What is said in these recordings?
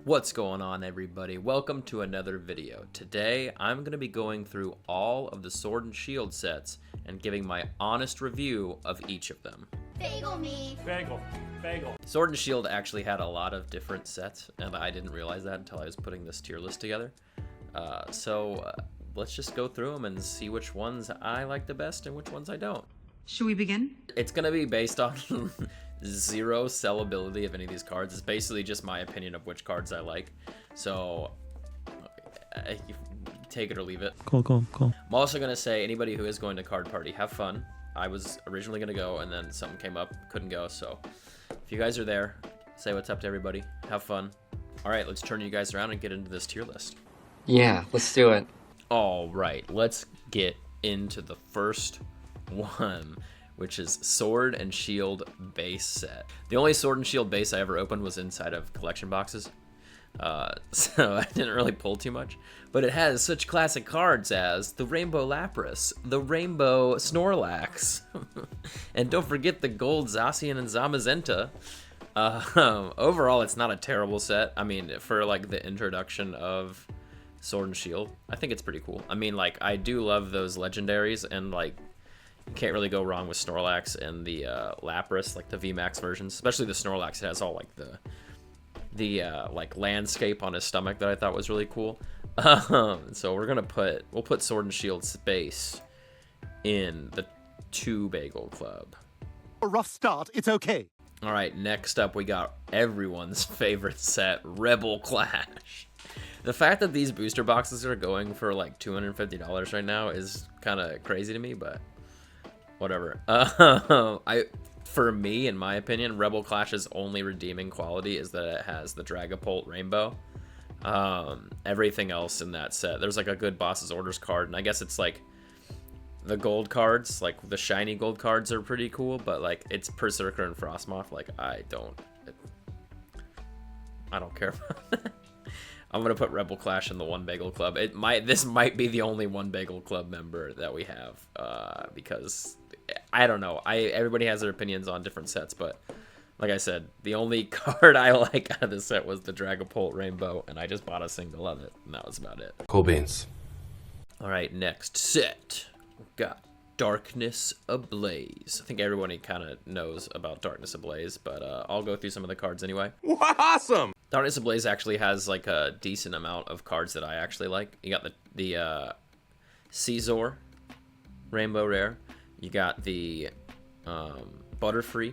What's going on, everybody? Welcome to another video. Today I'm going to be going through all of the Sword and Shield sets and giving my honest review of each of them. Bagel me. Bagel. Bagel. Sword and Shield actually had a lot of different sets, and I didn't realize that until I was putting this tier list together. Let's just go through them and see which ones I like the best and which ones I don't. Should we begin? It's going to be based on zero sellability of any of these cards. It's basically just my opinion of which cards I like. So, you take it or leave it. Cool. I'm also going to say, anybody who is going to Card Party, have fun. I was originally going to go, and then something came up, couldn't go. So, if you guys are there, say what's up to everybody. Have fun. All right, let's turn you guys around and get into this tier list. Yeah, let's do it. All right, let's get into the first one, which is Sword and Shield base set. The only Sword and Shield base I ever opened was inside of collection boxes, so I didn't really pull too much. But it has such classic cards as the Rainbow Lapras, the Rainbow Snorlax, and don't forget the gold Zacian and Zamazenta. Overall, it's not a terrible set. I mean, for like the introduction of Sword and Shield, I think it's pretty cool. I mean, like, I do love those legendaries, and like, you can't really go wrong with Snorlax and the Lapras, like the VMAX versions, especially the Snorlax. It has all like the like landscape on his stomach that I thought was really cool. So we'll put Sword and Shield space in the 2 Bagel Club. A rough start, it's okay. All right, next up we got everyone's favorite set, Rebel Clash. The fact that these booster boxes are going for like $250 right now is kind of crazy to me, but whatever. For me, in my opinion, Rebel Clash's only redeeming quality is that it has the Dragapult Rainbow. Everything else in that set, there's like a good Boss's Orders card, and I guess it's like the gold cards, like the shiny gold cards are pretty cool, but like it's Berserker and Frostmoth, like I don't care about that. I'm gonna put Rebel Clash in the 1 Bagel Club. This might be the only 1 Bagel Club member that we have, because I don't know. Everybody has their opinions on different sets, but like I said, the only card I like out of the set was the Dragapult Rainbow, and I just bought a single of it, and that was about it. Cool beans. All right, next set. We've got Darkness Ablaze. I think everybody kind of knows about Darkness Ablaze, but I'll go through some of the cards anyway. Awesome! Darkness Ablaze actually has like a decent amount of cards that I actually like. You got the Caesar Rainbow Rare. You got the Butterfree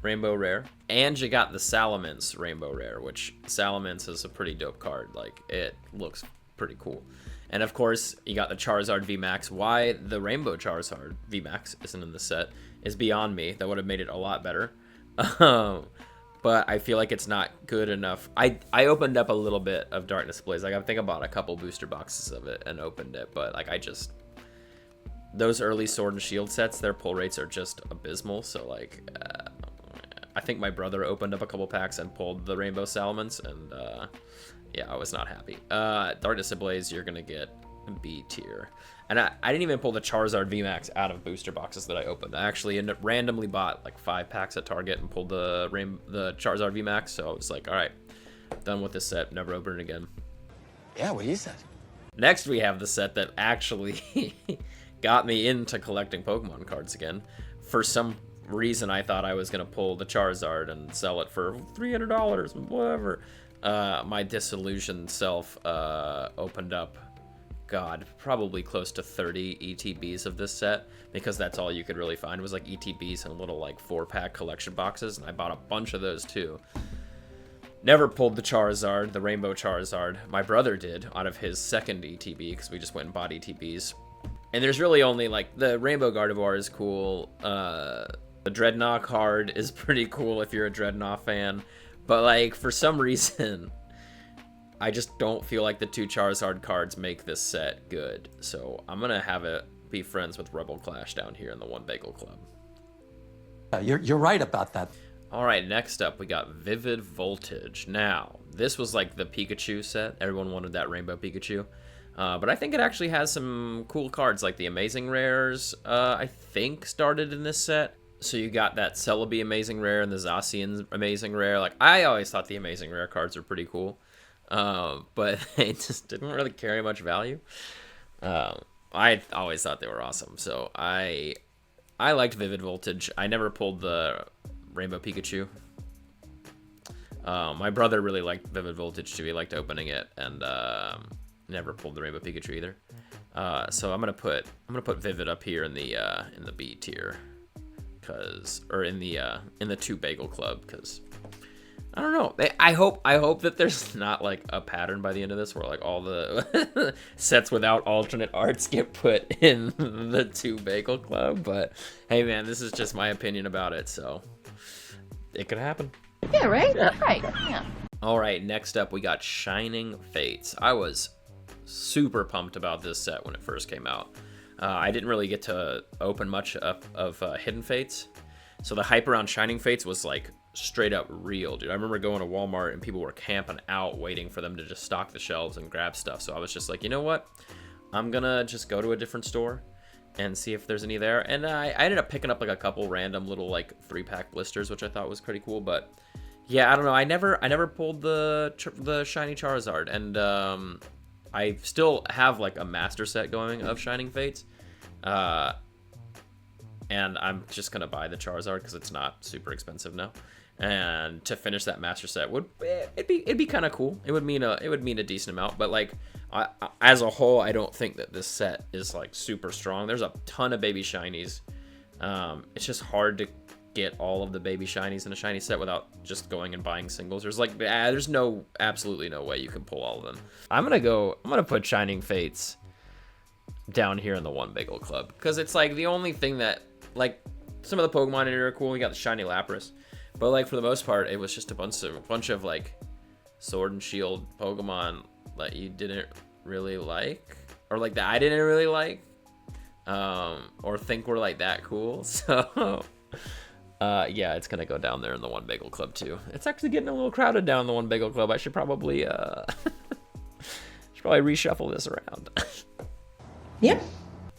Rainbow Rare. And you got the Salamence Rainbow Rare, which Salamence is a pretty dope card. Like, it looks pretty cool. And of course, you got the Charizard VMAX. Why the Rainbow Charizard VMAX isn't in the set is beyond me. That would have made it a lot better. But I feel like it's not good enough. I opened up a little bit of Darkness Ablaze. Like, I think I bought a couple booster boxes of it and opened it. But like, those early Sword and Shield sets, their pull rates are just abysmal. So like, I think my brother opened up a couple packs and pulled the Rainbow Salamence, and yeah, I was not happy. Darkness Ablaze, you're gonna get B tier. And I didn't even pull the Charizard VMAX out of booster boxes that I opened. I actually randomly bought like 5 packs at Target and pulled the Charizard VMAX. So I was like, all right, done with this set. Never open it again. Yeah, what he said. Next, we have the set that actually got me into collecting Pokemon cards again. For some reason, I thought I was gonna pull the Charizard and sell it for $300, whatever. My disillusioned self opened up, God, probably close to 30 ETBs of this set, because that's all you could really find was like ETBs and little like 4-pack collection boxes, and I bought a bunch of those too. Never pulled the Charizard, the Rainbow Charizard. My brother did out of his second ETB, because we just went and bought ETBs. And there's really only like the Rainbow Gardevoir is cool. The Dreadnought card is pretty cool if you're a Dreadnought fan. But like, for some reason, I just don't feel like the 2 Charizard cards make this set good. So I'm gonna have it be friends with Rebel Clash down here in the 1 Bagel Club. You're right about that. All right, next up we got Vivid Voltage. Now, this was like the Pikachu set. Everyone wanted that Rainbow Pikachu. But I think it actually has some cool cards, like the Amazing Rares, I think started in this set. So you got that Celebi Amazing Rare and the Zacian Amazing Rare. Like, I always thought the Amazing Rare cards were pretty cool. but they just didn't really carry much value. I always thought they were awesome, so I liked Vivid Voltage. I never pulled the Rainbow Pikachu. My brother really liked Vivid Voltage too. He liked opening it, and never pulled the Rainbow Pikachu either. So I'm gonna put Vivid up here in the B tier, or in the 2 Bagel Club, because I don't know. I hope that there's not like a pattern by the end of this where like all the sets without alternate arts get put in the 2 Bagel Club. But hey, man, this is just my opinion about it, so it could happen. Yeah, right? Yeah. Right, yeah. All right, next up we got Shining Fates. I was super pumped about this set when it first came out. I didn't really get to open much of Hidden Fates, so the hype around Shining Fates was like straight up real, dude. I remember going to Walmart and people were camping out waiting for them to just stock the shelves and grab stuff. So I was just like, you know what? I'm gonna just go to a different store and see if there's any there. And I ended up picking up like a couple random little like 3-pack blisters, which I thought was pretty cool. But yeah, I don't know. I never pulled the shiny Charizard, and I still have like a master set going of Shining Fates. And I'm just gonna buy the Charizard because it's not super expensive now. And to finish that master set it'd be kind of cool. It would mean a decent amount, but like as a whole, I don't think that this set is like super strong. There's a ton of baby shinies. It's just hard to get all of the baby shinies in a shiny set without just going and buying singles. There's like there's absolutely no way you can pull all of them. I'm gonna put Shining Fates down here in the 1 Bagel Club because it's like the only thing that, like, some of the Pokemon in here are cool. We got the shiny Lapras, but like for the most part, it was just a bunch of like Sword and Shield Pokemon that you didn't really like, or like that I didn't really like, or think were like that cool. So yeah, it's gonna go down there in the 1 Bagel Club too. It's actually getting a little crowded down in the 1 Bagel Club. I should probably reshuffle this around. Yep.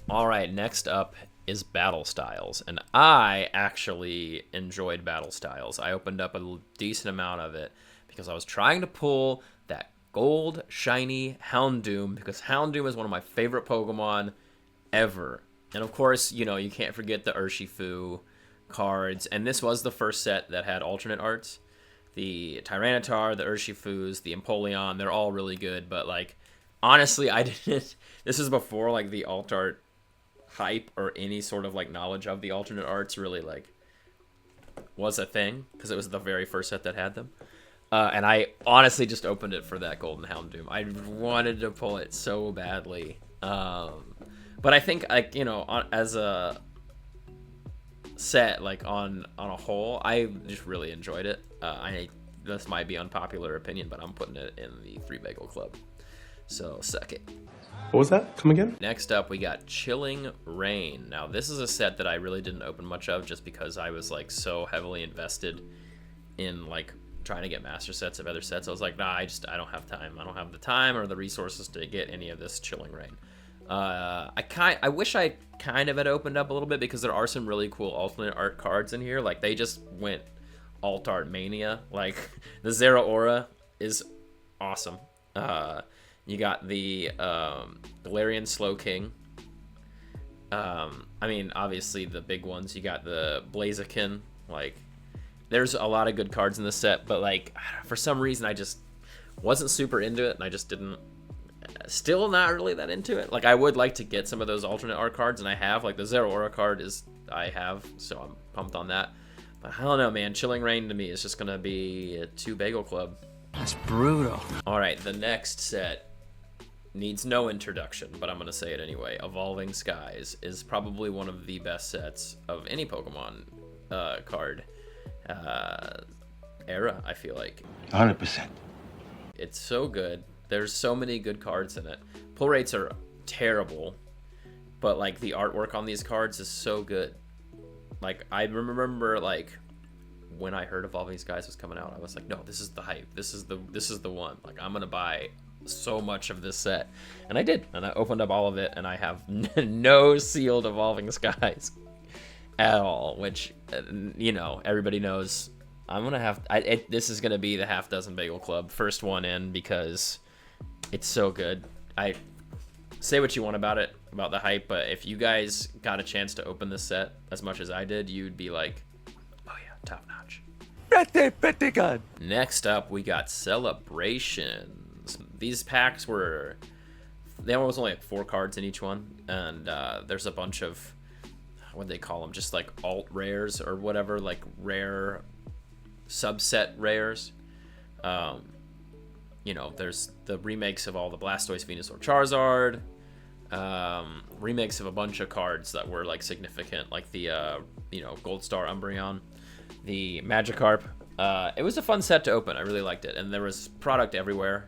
All right, next up is Battle Styles, and I actually enjoyed Battle Styles. I opened up a decent amount of it because I was trying to pull that gold shiny Houndoom, because Houndoom is one of my favorite Pokemon ever. And of course, you know, you can't forget the Urshifu cards, and this was the first set that had alternate arts. The Tyranitar, the Urshifus, the Empoleon, they're all really good, but like honestly, this is before like the alt art hype or any sort of like knowledge of the alternate arts really like was a thing, because it was the very first set that had them. And I honestly just opened it for that Golden Houndoom. I wanted to pull it so badly. But I think, like, you know, as a set, like on a whole, I just really enjoyed it. This might be unpopular opinion, but I'm putting it in the 3 Bagel Club. So suck it. What was that? Come again? Next up, we got Chilling Reign. Now, this is a set that I really didn't open much of just because I was like so heavily invested in like trying to get master sets of other sets. I was like, nah, I don't have time. I don't have the time or the resources to get any of this Chilling Reign. I wish I kind of had opened up a little bit, because there are some really cool alternate art cards in here. Like, they just went alt art mania. Like, the Zeraora is awesome. You got the Galarian Slowking. I mean, obviously the big ones. You got the Blaziken. Like, there's a lot of good cards in this set, but like for some reason I just wasn't super into it, and I just didn't. Still not really that into it. Like, I would like to get some of those alternate art cards, and I have. Like, the Zeraora card I have, so I'm pumped on that. But I don't know, man. Chilling Reign to me is just gonna be a 2 Bagel Club. That's brutal. All right, the next set needs no introduction, but I'm gonna say it anyway. Evolving Skies is probably one of the best sets of any Pokemon card era, I feel like. 100%. It's so good. There's so many good cards in it. Pull rates are terrible, but like the artwork on these cards is so good. Like, I remember like when I heard Evolving Skies was coming out, I was like, no, this is the hype. This is the one. Like, I'm gonna buy so much of this set, and I did, and I opened up all of it, and I have no sealed Evolving Skies at all, which, you know, everybody knows I'm gonna have. This is gonna be the half dozen bagel club, first one in, because it's so good. I say what you want about it, about the hype, but if you guys got a chance to open this set as much as I did, you'd be like, oh yeah, top notch. Pretty good. Next up, we got Celebrations. These packs were, there was only like 4 cards in each one, and there's a bunch of, what do they call them, just like alt rares or whatever, like rare subset rares. You know, there's the remakes of all the Blastoise, Venusaur, Charizard, remakes of a bunch of cards that were like significant, like the you know, Gold Star Umbreon, the Magikarp. It was a fun set to open. I really liked it, and there was product everywhere.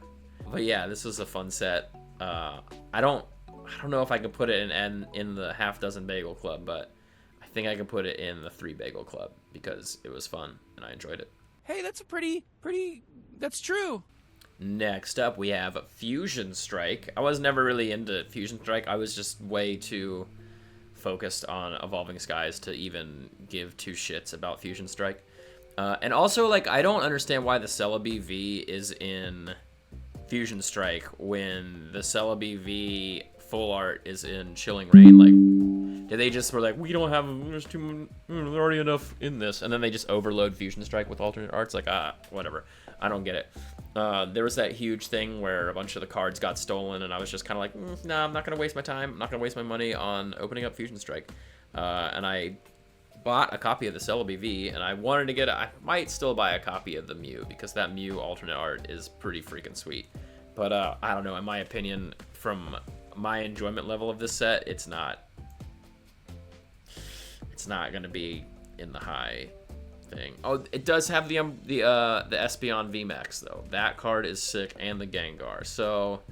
But yeah, this was a fun set. I don't know if I could put it in the half dozen bagel club, but I think I could put it in the 3 bagel club because it was fun and I enjoyed it. Hey, that's a pretty, that's true. Next up, we have Fusion Strike. I was never really into Fusion Strike. I was just way too focused on Evolving Skies to even give 2 shits about Fusion Strike. And also, like, I don't understand why the Celebi V is in Fusion Strike when the Celebi V full art is in Chilling Reign. Like, did they just were like, we don't have, there's there's already enough in this, and then they just overload Fusion Strike with alternate arts? Like, whatever. I don't get it. There was that huge thing where a bunch of the cards got stolen, and I was just kind of like, nah, I'm not going to waste my time. I'm not going to waste my money on opening up Fusion Strike. And I bought a copy of the Celebi V, and I wanted to get I might still buy a copy of the Mew, because that Mew alternate art is pretty freaking sweet. But I don't know, in my opinion, from my enjoyment level of this set, it's not going to be in the high thing. Oh, it does have the Espeon VMAX though. That card is sick, and the Gengar. So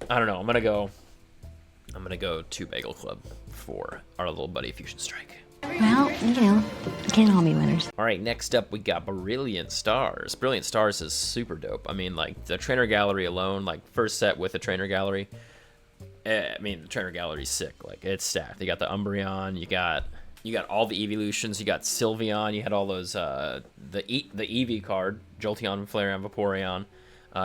I don't know. I'm gonna go 2 bagel club for our little buddy Fusion Strike. Well, you know, you can't all be winners. All right, next up we got Brilliant Stars. Brilliant Stars is super dope. I mean, like, the trainer gallery alone, like, first set with the trainer gallery. I mean, the trainer gallery's sick. Like, it's stacked. You got the Umbreon, you got all the evolutions, you got Sylveon, you had all those the Eevee card, Jolteon, Flareon, Vaporeon.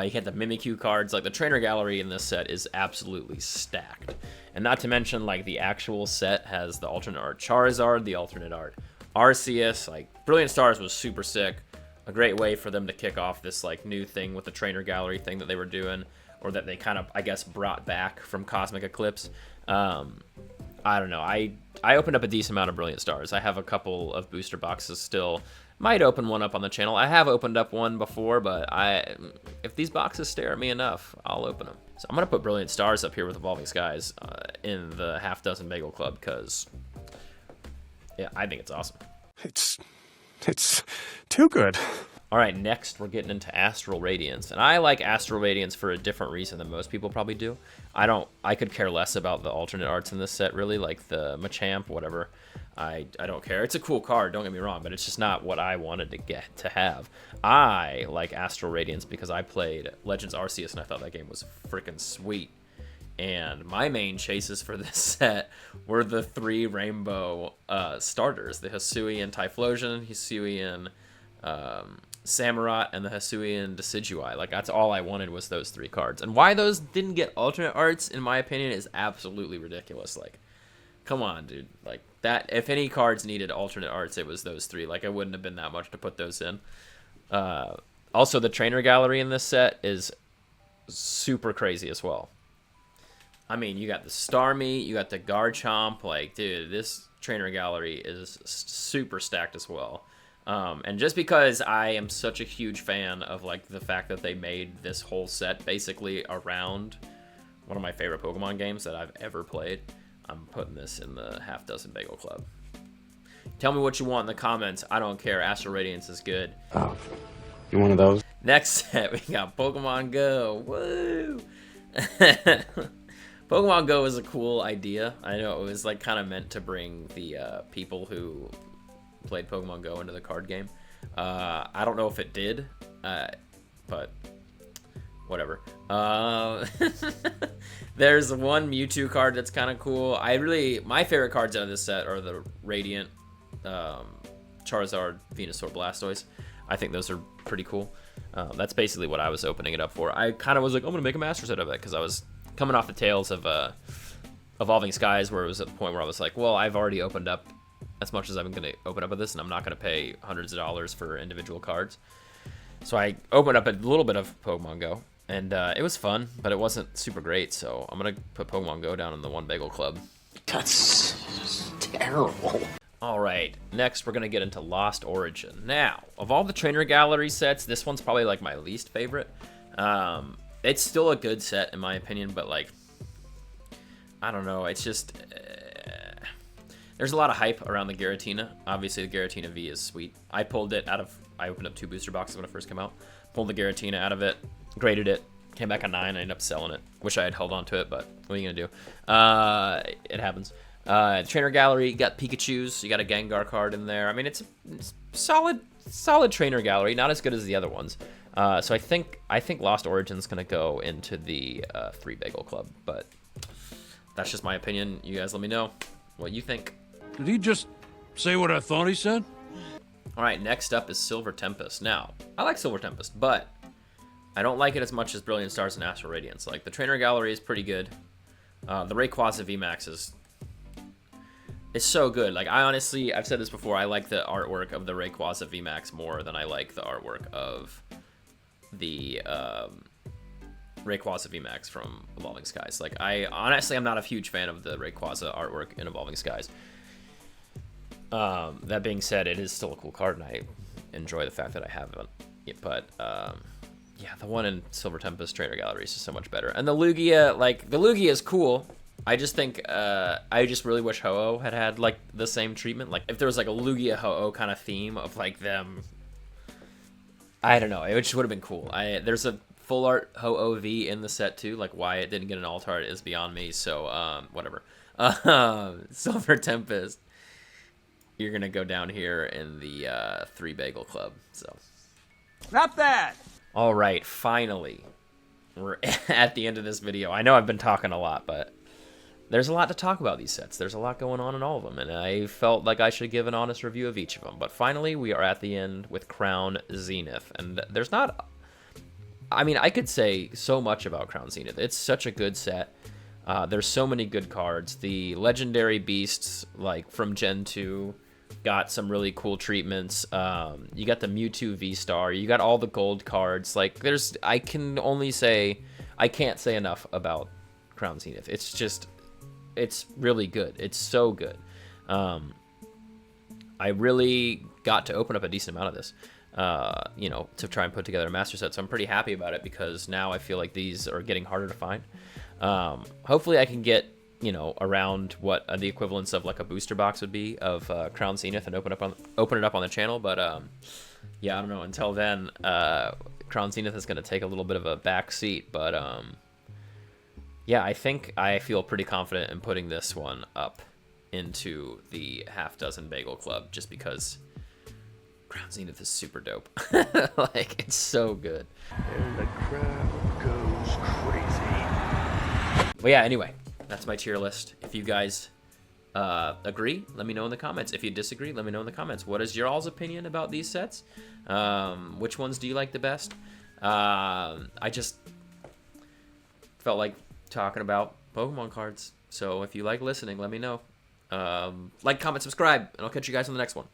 You had the Mimikyu cards. Like, the trainer gallery in this set is absolutely stacked. And not to mention, like, the actual set has the alternate art Charizard, the alternate art Arceus. Like, Brilliant Stars was super sick. A great way for them to kick off this, like, new thing with the trainer gallery thing that they were doing, or that they kind of, I guess, brought back from Cosmic Eclipse. I don't know. I opened up a decent amount of Brilliant Stars. I have a couple of booster boxes still. Might open one up on the channel. I have opened up one before, but if these boxes stare at me enough, I'll open them. So I'm going to put Brilliant Stars up here with Evolving Skies in the half dozen bagel club, because, yeah, I think it's awesome. It's too good. All right, next we're getting into Astral Radiance, and I like Astral Radiance for a different reason than most people probably do. I could care less about the alternate arts in this set, really, like the Machamp, whatever. I don't care. It's a cool card, don't get me wrong, but it's just not what I wanted to have. I like Astral Radiance because I played Legends Arceus, and I thought that game was freaking sweet. And my main chases for this set were the 3 rainbow starters, the Hisuian Typhlosion, Hisuian Samurott, and the Hisuian Decidueye. Like, that's all I wanted was those 3 cards. And why those didn't get alternate arts, in my opinion, is absolutely ridiculous. Like, come on, dude. Like, that, if any cards needed alternate arts, it was those 3. Like, it wouldn't have been that much to put those in. Also, the trainer gallery in this set is super crazy as well. I mean, you got the Starmie, you got the Garchomp. Like, dude, this trainer gallery is super stacked as well. And just because I am such a huge fan of, like, the fact that they made this whole set basically around one of my favorite Pokemon games that I've ever played, I'm putting this in the half dozen bagel club. Tell me what you want in the comments. I don't care. Astral Radiance is good. Oh, you one of those? Next set, we got Pokemon Go. Woo! Pokemon Go is a cool idea. I know it was, like, kind of meant to bring the people who played Pokemon Go into the card game. I don't know if it did, but whatever. There's one Mewtwo card that's kind of cool. My favorite cards out of this set are the Radiant, Charizard, Venusaur, Blastoise. I think those are pretty cool. That's basically what I was opening it up for. I kind of was like, I'm gonna make a master set of it because I was coming off the tails of Evolving Skies, where it was at the point where I was like, well, I've already opened up as much as I'm gonna open up with this, and I'm not gonna pay hundreds of dollars for individual cards. So I opened up a little bit of Pokemon Go, and it was fun, but it wasn't super great. So I'm gonna put Pokemon Go down in the One Bagel Club. That's terrible. All right, next we're gonna get into Lost Origin. Now, of all the Trainer Gallery sets, this one's probably like my least favorite. It's still a good set in my opinion, but like, I don't know. It's just there's a lot of hype around the Giratina. Obviously, the Giratina V is sweet. I pulled it out of. I opened up 2 booster boxes when it first came out. Pulled the Giratina out of it, graded it, came back a 9. I ended up selling it. Wish I had held on to it, but what are you gonna do? It happens. Trainer Gallery, you got Pikachus, you got a Gengar card in there. I mean, it's solid Trainer Gallery, not as good as the other ones. So I think Lost Origin's gonna go into the 3 Bagel Club, but that's just my opinion. You guys let me know what you think. Did he just say what I thought he said? All right, next up is Silver Tempest. Now, I like Silver Tempest, but I don't like it as much as Brilliant Stars and Astral Radiance. Like, the Trainer Gallery is pretty good. The Rayquaza VMAX is so good. Like, I've said this before, I like the artwork of the Rayquaza VMAX more than I like the artwork of the Rayquaza VMAX from Evolving Skies. Like, I'm not a huge fan of the Rayquaza artwork in Evolving Skies. That being said, it is still a cool card, and I enjoy the fact that I have it. But yeah, the one in Silver Tempest Trainer Gallery is just so much better. And the Lugia, like, the Lugia is cool. I just think, I just really wish Ho-Oh had like the same treatment. Like, if there was like a Lugia Ho-Oh kind of theme of like them, I don't know, it just would have been cool. There's a full art Ho-Oh V in the set too. Like, why it didn't get an alt art is beyond me. So whatever. Silver Tempest, you're gonna go down here in the 3 Bagel Club. So Not that. all right, finally we're at the end of this video. I know I've been talking a lot, but there's a lot to talk about these sets. There's a lot going on in all of them, and I felt like I should give an honest review of each of them. But finally, we are at the end with Crown Zenith, and there's not... I mean, I could say so much about Crown Zenith. It's such a good set. There's so many good cards. The Legendary Beasts, like, from Gen 2, got some really cool treatments. You got the Mewtwo V-Star. You got all the gold cards. Like, I can't say enough about Crown Zenith. It's just... it's really good. It's so good. I really got to open up a decent amount of this, to try and put together a master set. So I'm pretty happy about it because now I feel like these are getting harder to find. Hopefully I can get, around what the equivalence of like a booster box would be of Crown Zenith and open it up on the channel. But yeah, I don't know. Until then, Crown Zenith is going to take a little bit of a back seat. But yeah, I think I feel pretty confident in putting this one up into the half dozen Bagel Club just because Crown Zenith is super dope. Like, it's so good. And the crowd goes crazy. But yeah, anyway, that's my tier list. If you guys agree, let me know in the comments. If you disagree, let me know in the comments. What is your all's opinion about these sets? Which ones do you like the best? I just felt like talking about Pokemon cards. So if you like listening, let me know. Like, comment, subscribe, and I'll catch you guys on the next one.